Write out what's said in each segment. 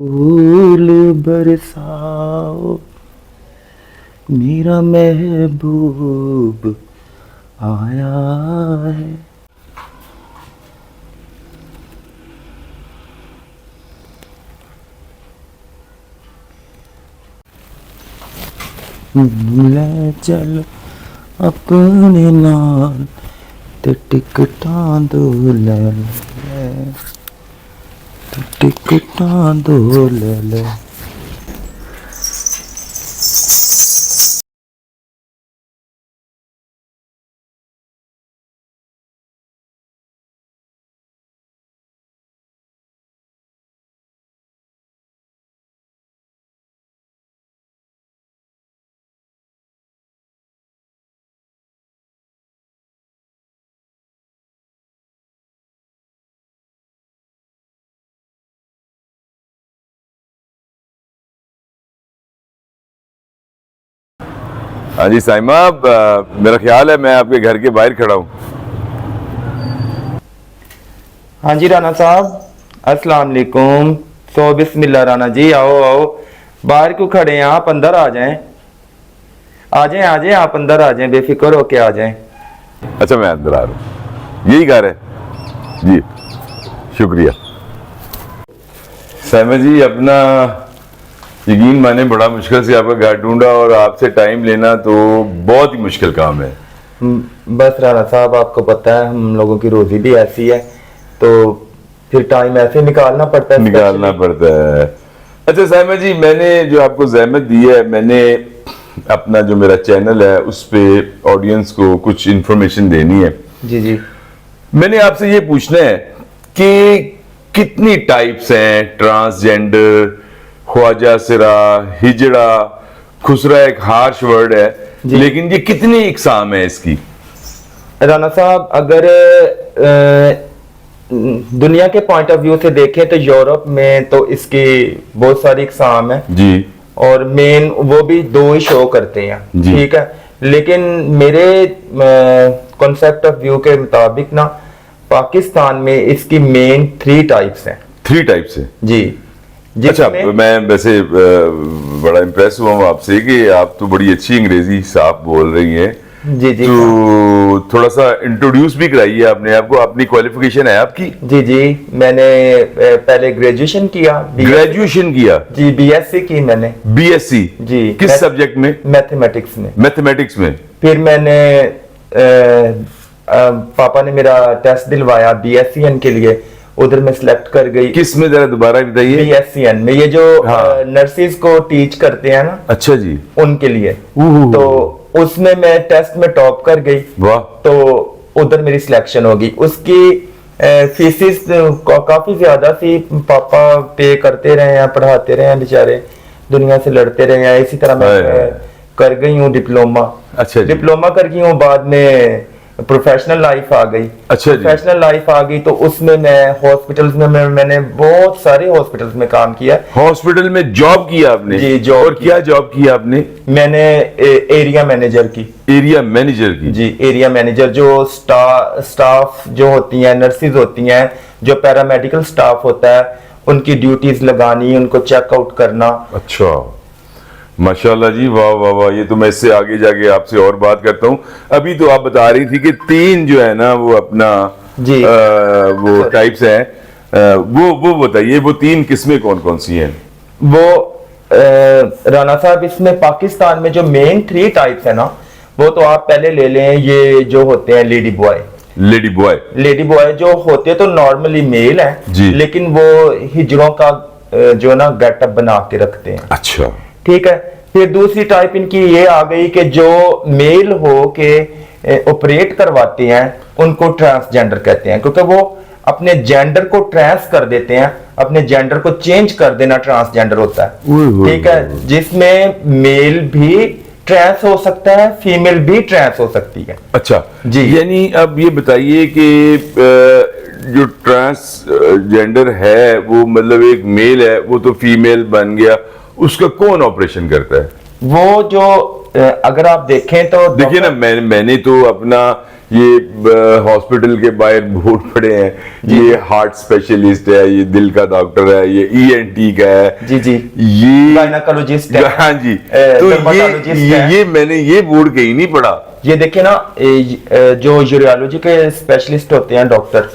फूल बरसाओ मेरा महबूब आया है। ले चल अपने नाल ते टिकटां दो ले ते टिकटां दो ले। हाँ जी साइमा, मेरा ख्याल है मैं आपके घर के बाहर खड़ा हूँ। हाँ जी राना साहब, अस्सलाम वालेकुम। सो बिस्मिल्लाह राना जी, आओ आओ। बाहर क्यों खड़े हैं आप? अंदर आ जाएं। आ जाएं आ जाएं, आप अंदर आ जाएं, बेफिक्र होके आ जाएं। अच्छा, मैं अंदर आ रहा हूँ। यही घर है जी, शुक्रिया। साइमा जी, अपना यकीन माने बड़ा मुश्किल से आपका घर ढूंढा और आपसे टाइम लेना तो बहुत ही मुश्किल काम है। बस राना साहब, आपको पता है हम लोगों की रोजी भी ऐसी है, तो फिर टाइम ऐसे निकालना पड़ता है। अच्छा साइमा जी, मैंने जो आपको जहमत दी है, मैंने अपना जो मेरा चैनल है उस पे ऑडियंस को कुछ इंफॉर्मेशन देनी है। जी जी। मैंने आपसे ये पूछना है कि कितनी टाइप्स हैं ट्रांसजेंडर, ख्वाजा सिरा, हिजड़ा, खुसरा एक हार्श वर्ड है, लेकिन ये कितनी इकसाम है इसकी? राना साहब, अगर दुनिया के पॉइंट ऑफ व्यू से देखें तो यूरोप में तो इसकी बहुत सारी इकसाम है जी, और मेन वो भी दो ही शो करते हैं, ठीक है। लेकिन मेरे कॉन्सेप्ट ऑफ व्यू के मुताबिक ना, पाकिस्तान में इसकी मेन 3 टाइप्स हैं। 3 टाइप्स है जी। अच्छा, मैं वैसे बड़ा इम्प्रेस हुआ हूँ आपसे कि आप तो बड़ी अच्छी अंग्रेजी साफ बोल रही हैं। जी जी। तो थोड़ा सा इंट्रोड्यूस भी कराइए अपने आपको। अपनी क्वालिफिकेशन है आपकी? जी जी, मैंने पहले ग्रेजुएशन किया। ग्रेजुएशन किया जी, बीएससी की मैंने। बीएससी जी। किस सब्जेक्ट में? मैथमेटिक्स में। मैथमेटिक्स में। फिर मैंने पापा ने मेरा टेस्ट दिलवाया बीएससीएन के लिए, उधर में सिलेक्ट कर गई। किस में, जरा दोबारा बताइए। बीएससीएन में, ये जो नर्सिस को टीच करते हैं ना। अच्छा जी। उनके लिए। तो उसमें मैं टेस्ट में टॉप कर गई। वाह। तो उधर मेरी सिलेक्शन होगी। उसकी फीसिस काफी ज्यादा थी, पापा पे करते रहे हैं, पढ़ाते रहे हैं, बेचारे दुनिया से लड़ते रहे हैं। इसी तरह मैं कर गई हूँ डिप्लोमा। अच्छा, डिप्लोमा कर गई हूँ, बाद में प्रोफेशनल लाइफ आ गई। अच्छा, प्रोफेशनल लाइफ आ गई तो उसमें मैं हॉस्पिटल्स में मैंने बहुत सारे हॉस्पिटल्स में काम किया। हॉस्पिटल में जॉब किया आपने? जी, जॉब। और क्या जॉब किया आपने? मैंने एरिया मैनेजर की। एरिया मैनेजर की? जी, एरिया मैनेजर। जो स्टाफ जो होती हैं, नर्सिस होती हैं, जो पैरामेडिकल स्टाफ होता है, उनकी ड्यूटीज लगानी, उनको चेकआउट करना। अच्छा, माशाल्लाह जी, वाह वाह वाह। ये तो मैं इससे आगे जाके आपसे और बात करता हूँ। अभी तो आप बता रही थी कि 3 जो है ना वो अपना जी वो टाइप्स हैं। वो बताइए, वो 3 किस्में कौन कौन सी हैं? वो राना साहब, इसमें पाकिस्तान में जो मेन 3 टाइप्स है ना, वो तो आप पहले ले लें। ये जो होते हैं lady boy. Lady boy, lady boy जो होते हैं तो नॉर्मली मेल है, लेकिन वो हिजड़ों का जो ना गेटअप बना के रखते हैं। अच्छा, ठीक है। फिर दूसरी टाइप इनकी ये आ गई कि जो मेल हो के ऑपरेट करवाते हैं, उनको ट्रांसजेंडर कहते हैं, क्योंकि वो अपने जेंडर को ट्रांस कर देते हैं, अपने जेंडर को चेंज कर देना ट्रांसजेंडर होता है, ठीक है। जिसमें मेल भी ट्रांस हो सकता है, फीमेल भी ट्रांस हो सकती है। अच्छा जी। यानी अब ये बताइए कि जो ट्रांसजेंडर है वो मतलब एक मेल है, वो तो फीमेल बन गया, उसका कौन ऑपरेशन करता है? वो जो अगर आप देखें तो देखिए ना, मैंने तो अपना ये हॉस्पिटल के बाहर बोर्ड पड़े हैं, ये हार्ट स्पेशलिस्ट है, ये दिल का डॉक्टर है, ये ईएनटी का है, जी जी, ये गायनेकोलॉजिस्ट है, हाँ जी, तो डर्मेटोलॉजिस्ट है। ये मैंने ये बोर्ड कहीं नहीं पढ़ा। ये देखिए ना, जो यूरियोलॉजी के स्पेशलिस्ट होते हैं डॉक्टर,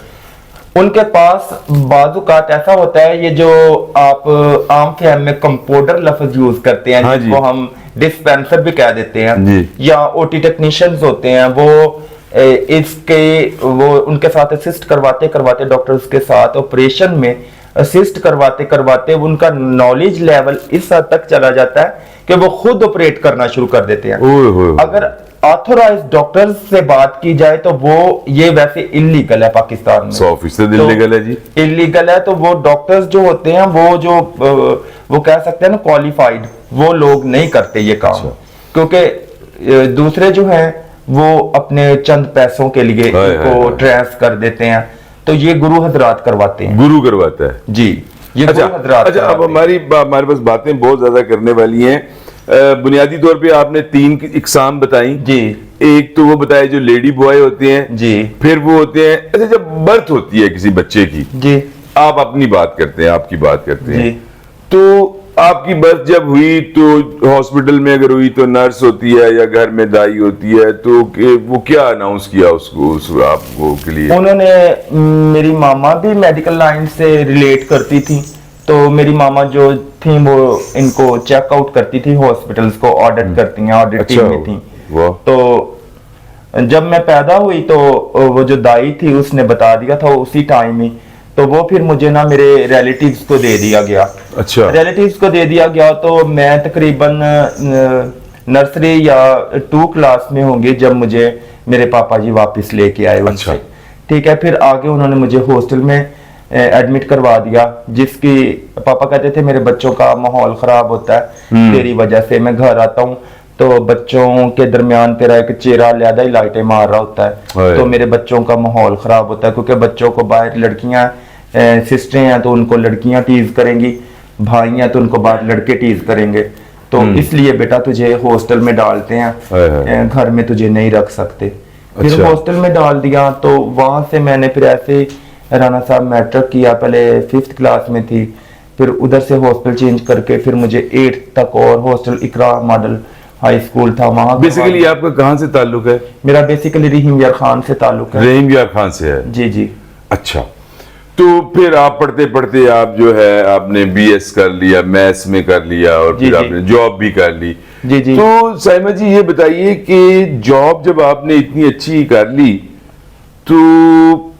उनके पास बाजुकात ऐसा होता है, ये जो आप आम फहम में कंपाउंडर लफ्ज यूज करते हैं, हाँ जिसको हम डिस्पेंसर भी कह देते हैं, जी। या ओटी टेक्नीशियंस होते हैं, वो उनके साथ असिस्ट करवाते करवाते, डॉक्टर्स के साथ ऑपरेशन में असिस्ट करवाते करवाते उनका नॉलेज लेवल इस हद तक चला जाता है कि वो खुद ऑपरेट करना शुरू कर देते हैं। अगर ऑथोराइज डॉक्टर्स से बात की जाए तो वो ये वैसे इलीगल है पाकिस्तान में, 100% इलीगल है जी, इलीगल है। तो वो डॉक्टर्स जो होते हैं वो कह सकते हैं ना क्वालिफाइड, वो लोग नहीं करते ये काम, क्योंकि दूसरे जो हैं वो अपने चंद पैसों के लिए इनको ट्रेस कर देते हैं। तो ये गुरु हजरात करवाते हैं, गुरु करवाता है जी, ये गुरु हजरात। अच्छा, अब हमारे पास बातें बहुत ज्यादा करने वाली हैं। बुनियादी तौर पे आपने 3 इकसाम बताई जी। एक तो वो बताया जो लेडी बॉय होते हैं जी, फिर वो होते हैं, अच्छा जब बर्थ होती है किसी बच्चे की जी, आप अपनी बात करते हैं, आपकी बात करते हैं, जी। तो आपकी बर्थ जब हुई तो हॉस्पिटल में अगर हुई तो नर्स होती है या घर में दाई होती है, तो वो क्या अनाउंस किया उसको आपको के लिए? उन्होंने, मेरी मामा भी मेडिकल लाइन से रिलेट करती थी, तो मेरी मामा जो थी वो इनको चेकआउट करती थी, हॉस्पिटल्स को ऑडिट करती हैं, ऑडिट टीम में थी। तो जब मैं पैदा हुई तो वो जो दाई थी उसने बता दिया था उसी टाइम ही, तो वो फिर मुझे ना मेरे रिलेटिव्स को दे दिया गया। अच्छा, रिलेटिव्स को दे दिया गया, तो मैं तकरीबन नर्सरी या 2 क्लास में होंगे जब मुझे मेरे पापा जी वापस लेके आए उनसे। अच्छा। ठीक है, फिर आगे उन्होंने मुझे हॉस्टल में एडमिट करवा दिया, जिसकी पापा कहते थे मेरे बच्चों का माहौल खराब होता है तेरी वजह से। मैं घर आता हूँ तो बच्चों के दरमियान तेरा एक चेहरा लियादा ही लाइटें मार रहा होता है, तो मेरे बच्चों का माहौल खराब होता है, क्योंकि बच्चों को बाहर लड़कियां, सिस्टरें हैं तो उनको लड़कियां टीज करेंगी, भाई हैं तो उनको बाहर लड़के टीज करेंगे, तो इसलिए बेटा तुझे हॉस्टल में डालते हैं, घर में तुझे नहीं रख सकते। फिर हॉस्टल में डाल दिया, तो वहां से मैंने फिर ऐसे राना साहब मैट्रिक किया, पहले 5th क्लास में थी, फिर उधर से हॉस्टल चेंज करके फिर मुझे 8th तक और हॉस्टल इकरा मॉडल हाई स्कूल था वहां। बेसिकली आपका कहां से ताल्लुक है? मेरा बेसिकली रहीम यार खान से ताल्लुक है। रहीम यार खान से है? जी जी। अच्छा, तो फिर आप पढ़ते पढ़ते आप जो है आपने बीएस कर लिया, मैथ्स में कर लिया, और फिर आपने जॉब भी कर ली। जी जी। तो साइमा जी ये बताइए कि जॉब जब आपने इतनी अच्छी कर ली तो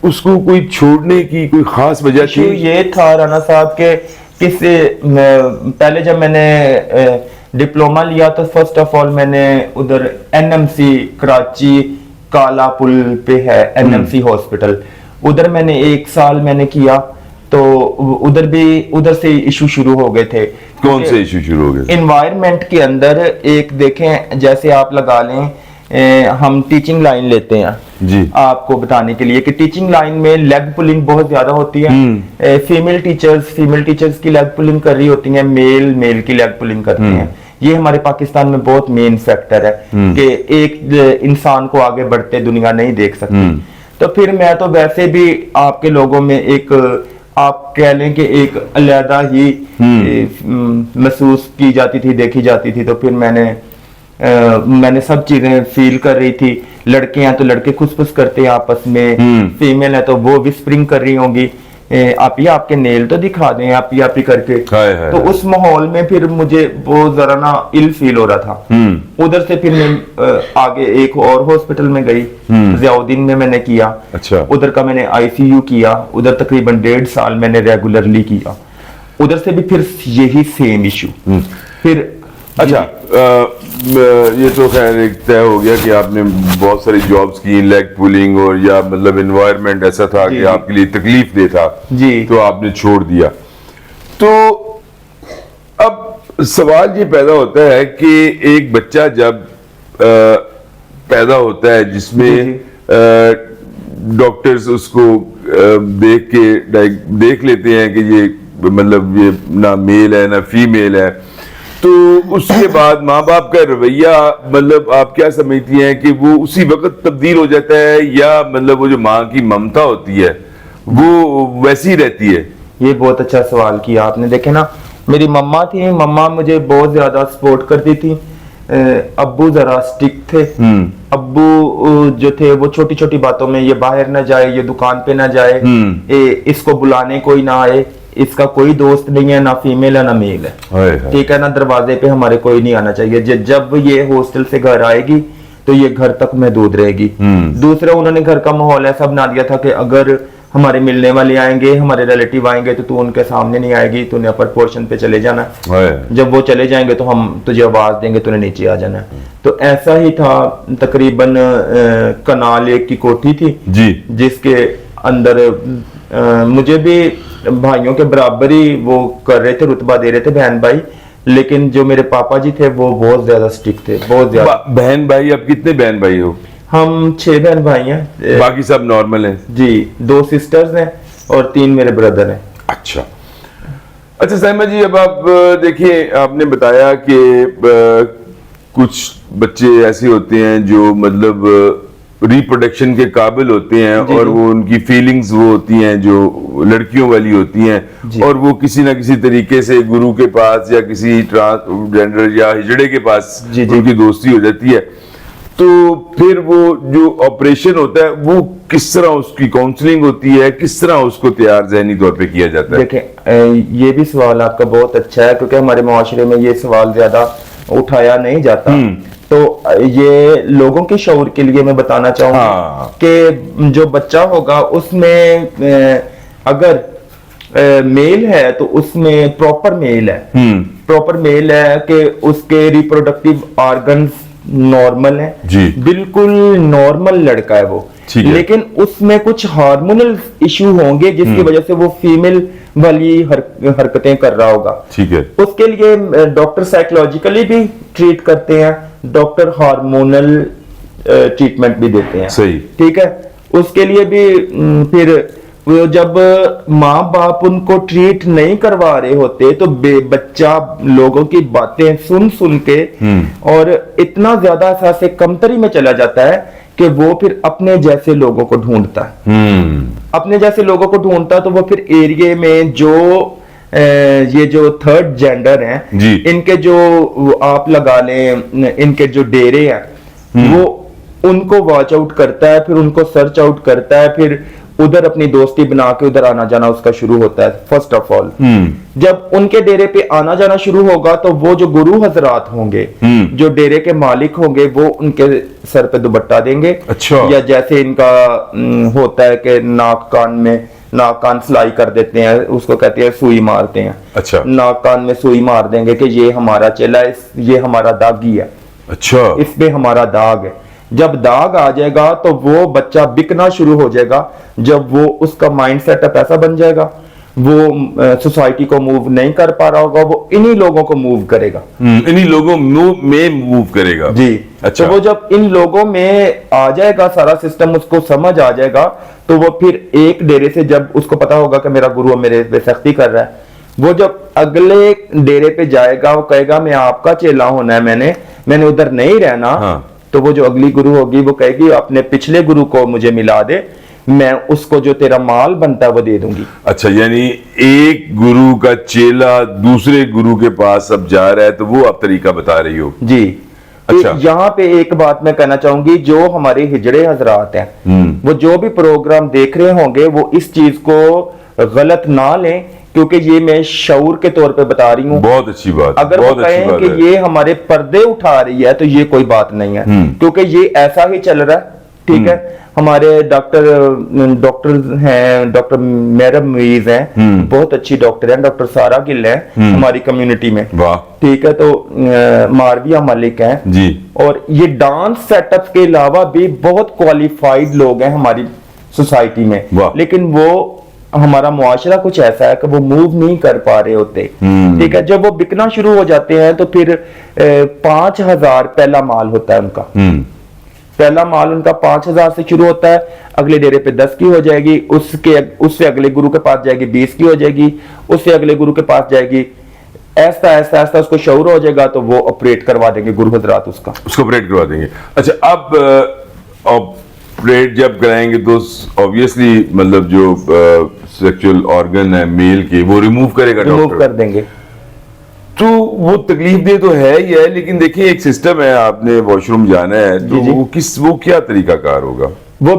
उसको कोई छोड़ने की कोई खास वजह थी? ये था राना साहब के पहले जब मैंने डिप्लोमा लिया तो फर्स्ट ऑफ ऑल मैंने उधर एनएमसी कराची काला पुल पे है एनएमसी हॉस्पिटल, उधर मैंने 1 साल मैंने किया, तो उधर से इशू शुरू हो गए थे। कौन से इशू शुरू हो गए? एनवायरनमेंट के अंदर एक देखें, जैसे आप लगा लें, हम टीचिंग लाइन लेते हैं जी, आपको बताने के लिए कि टीचिंग लाइन में लेग पुलिंग बहुत ज्यादा होती है। फीमेल टीचर्स की लेग पुलिंग कर रही होती हैं, मेल की लेग पुलिंग करते हैं। ये हमारे पाकिस्तान में बहुत मेन फैक्टर है कि एक इंसान को आगे बढ़ते दुनिया नहीं देख सकती। तो फिर मैं तो वैसे भी आपके लोगों में एक, आप कह लें कि एक अलग ही महसूस की जाती थी, देखी जाती थी। तो फिर मैंने सब चीजें फील कर रही थी। लड़के हैं तो लड़के खुसफुस करते हैं आपस में, फीमेल है तो वो विस्परिंग कर रही होंगी, आप ही आपके नेल तो दिखा दें, आप ही करके। तो उस माहौल में फिर मुझे वो जरा ना इल फील हो रहा था। उधर से फिर मैं आगे एक और हॉस्पिटल में गई, ज़ियाउद्दीन में मैंने किया। अच्छा। उधर का मैंने आईसीयू किया, उधर तकरीबन 1.5 साल मैंने रेगुलरली किया। उधर से भी फिर यही सेम इशू। फिर अच्छा, ये तो खैर एक तय हो गया कि आपने बहुत सारी जॉब्स की, लेग पुलिंग, और या मतलब एनवायरनमेंट ऐसा था कि आपके लिए तकलीफ दे था जी, तो आपने छोड़ दिया। तो अब सवाल ये पैदा होता है कि एक बच्चा जब पैदा होता है जिसमें डॉक्टर्स उसको देख लेते हैं कि ये मतलब ये ना मेल है ना फीमेल है, तो उसके बाद माँ बाप का रवैया, मतलब आप क्या समझती हैं कि वो उसी वक्त तब्दील हो जाता है, या मतलब वो जो माँ की ममता होती है वो वैसी रहती है? ये बहुत अच्छा सवाल किया आपने। देखे ना, मेरी मम्मा थी, मम्मा मुझे बहुत ज्यादा सपोर्ट करती थी। अब्बू जरा स्ट्रिक्ट थे। अब्बू जो थे वो छोटी छोटी बातों में, ये बाहर ना जाए, ये दुकान पे ना जाए, इसको बुलाने कोई ना आए, इसका कोई दोस्त नहीं है, ना फीमेल है ना मेल है, ठीक है ना, दरवाजे पे हमारे कोई नहीं आना चाहिए। जब ये हॉस्टल से घर आएगी तो ये घर तक महदूद रहेगी। दूसरा, उन्होंने घर का माहौल ऐसा बना दिया था कि अगर हमारे मिलने वाले आएंगे, हमारे रिलेटिव आएंगे, तो तू उनके सामने नहीं आएगी, तूने अपर पोर्शन पे चले जाना। जब वो चले जाएंगे तो हम तुझे आवाज देंगे, तूने नीचे आ जाना। तो ऐसा ही था। तकरीबन कनाल एक की कोठी थी जी, जिसके अंदर मुझे भी भाइयों के बराबर ही वो कर रहे थे, रुतबा दे रहे थे बहन भाई। लेकिन जो मेरे पापा जी थे वो बहुत ज्यादा स्ट्रिक्ट थे, बहुत ज्यादा। बहन भाई, आप कितने बहन भाई हो? हम 6 बहन भाई हैं। बाकी सब नॉर्मल हैं? जी, 2 सिस्टर्स हैं और 3 मेरे ब्रदर हैं। अच्छा अच्छा साइमा जी, अब आप देखिए, आपने बताया कि कुछ बच्चे ऐसे होते हैं जो मतलब रिप्रोडक्शन के काबिल होते हैं, और वो उनकी फीलिंग्स वो होती हैं जो लड़कियों वाली होती हैं, और वो किसी ना किसी तरीके से गुरु के पास या किसी ट्रांसजेंडर या हिजड़े के पास उनकी दोस्ती हो जाती है। तो फिर वो जो ऑपरेशन होता है वो किस तरह उसकी काउंसलिंग होती है, किस तरह उसको तैयार ज़हनी तौर पे किया जाता है? देखें, ये भी सवाल आपका बहुत अच्छा है, क्योंकि हमारे माशरे में ये सवाल ज्यादा उठाया नहीं जाता। तो ये लोगों के शऊर के लिए मैं बताना चाहूंगा कि जो बच्चा होगा उसमें अगर मेल है तो उसमें प्रॉपर मेल है, प्रॉपर मेल है कि उसके रिप्रोडक्टिव ऑर्गन्स नॉर्मल है, बिल्कुल नॉर्मल लड़का है वो। लेकिन उसमें कुछ हार्मोनल इश्यू होंगे जिसकी वजह से वो फीमेल वाली हरकतें कर रहा होगा। ठीक है। उसके लिए डॉक्टर साइकोलॉजिकली भी ट्रीट करते हैं, डॉक्टर हार्मोनल ट्रीटमेंट भी देते हैं। सही। ठीक है। उसके लिए भी फिर जब माँ बाप उनको ट्रीट नहीं करवा रहे होते तो बच्चा लोगों की बातें सुन सुन के और इतना ज्यादा एहसास कमतरी में चला जाता है कि वो फिर अपने जैसे लोगों को ढूंढता है। अपने जैसे लोगों को ढूंढता तो वो फिर एरिया में जो ये जो थर्ड जेंडर हैं, इनके जो आप लगा लें, इनके जो डेरे हैं वो उनको वॉच आउट करता है, फिर उनको सर्च आउट करता है, फिर उधर अपनी दोस्ती बना के उधर आना जाना उसका शुरू होता है। फर्स्ट ऑफ ऑल जब उनके डेरे पे आना जाना शुरू होगा तो वो जो गुरु हजरात होंगे, जो डेरे के मालिक होंगे, वो उनके सर पे दुपट्टा देंगे। अच्छा। या जैसे इनका होता है कि नाक कान सिलाई कर देते हैं, उसको कहते हैं सुई मारते हैं। अच्छा। नाक कान में सुई मार देंगे कि ये हमारा चेला है, ये हमारा दागी है। अच्छा। इस पे हमारा दाग है। जब दाग आ जाएगा तो वो बच्चा बिकना शुरू हो जाएगा। जब वो उसका माइंड सेटअप ऐसा बन जाएगा, वो सोसाइटी को मूव नहीं कर पा रहा होगा, वो इन्हीं लोगों को मूव करेगा, इन्हीं लोगों में मूव करेगा। जी। अच्छा। तो वो जब इन लोगों में आ जाएगा, सारा सिस्टम उसको समझ आ जाएगा, तो वो फिर एक डेरे से, जब उसको पता होगा कि मेरा गुरु मेरे पे सख्ती कर रहा है, वो जब अगले डेरे पे जाएगा वो कहेगा मैं आपका चेला होना है, मैंने उधर नहीं रहना। तो वो जो अगली गुरु होगी वो कहेगी अपने पिछले गुरु को मुझे मिला दे, मैं उसको जो तेरा माल बनता है वो दे दूंगी। अच्छा, यानी एक गुरु का चेला दूसरे गुरु के पास अब जा रहा है, तो वो आप तरीका बता रही हो? जी। अच्छा। यहाँ पे एक बात मैं कहना चाहूंगी, जो हमारे हिजड़े हजरात हैं वो जो भी प्रोग्राम देख रहे होंगे वो इस चीज को गलत ना लें, क्योंकि ये मैं शऊर के तौर पे बता रही हूँ। बहुत अच्छी बात। अगर वो कहें कि ये हमारे पर्दे उठा रही है तो ये कोई बात नहीं है, क्योंकि ये ऐसा ही चल रहा है। ठीक है। हमारे डॉक्टर हैं, डॉक्टर मेहरब मुईज हैं, बहुत अच्छी डॉक्टर हैं, डॉक्टर सारा गिल हैं हमारी कम्युनिटी में। वाह। ठीक है। तो मारविया मलिक हैं जी। और ये डांस सेटअप के अलावा भी बहुत क्वालिफाइड लोग हैं हमारी सोसाइटी में, लेकिन वो हमारा मुआशरा कुछ ऐसा है कि वो मूव नहीं कर पा रहे होते। ठीक है। जब वो बिकना शुरू हो जाते हैं तो फिर 5,000 पहला माल होता है उनका। पहला माल उनका 5,000 से शुरू होता है, अगले डेरे पे 10 की हो जाएगी, उससे अगले गुरु के पास जाएगी 20 की हो जाएगी, उससे अगले गुरु के पास जाएगी ऐसा ऐसा ऐसा उसको शऊर हो जाएगा तो वो ऑपरेट करवा देंगे गुरु हजरात उसका, उसको ऑपरेट करवा देंगे। अच्छा, अब ऑपरेट जब कराएंगे तो ऑब्वियसली मतलब जो सेक्सुअल ऑर्गन है मेल के वो रिमूव करेगा, रिमूव डॉक्टर कर देंगे। तो वो तकलीफ दे तो है ही है, लेकिन देखिए एक सिस्टम है, आपने वॉशरूम जाना है तो जी, जी। वो क्या तरीका कार होगा? वो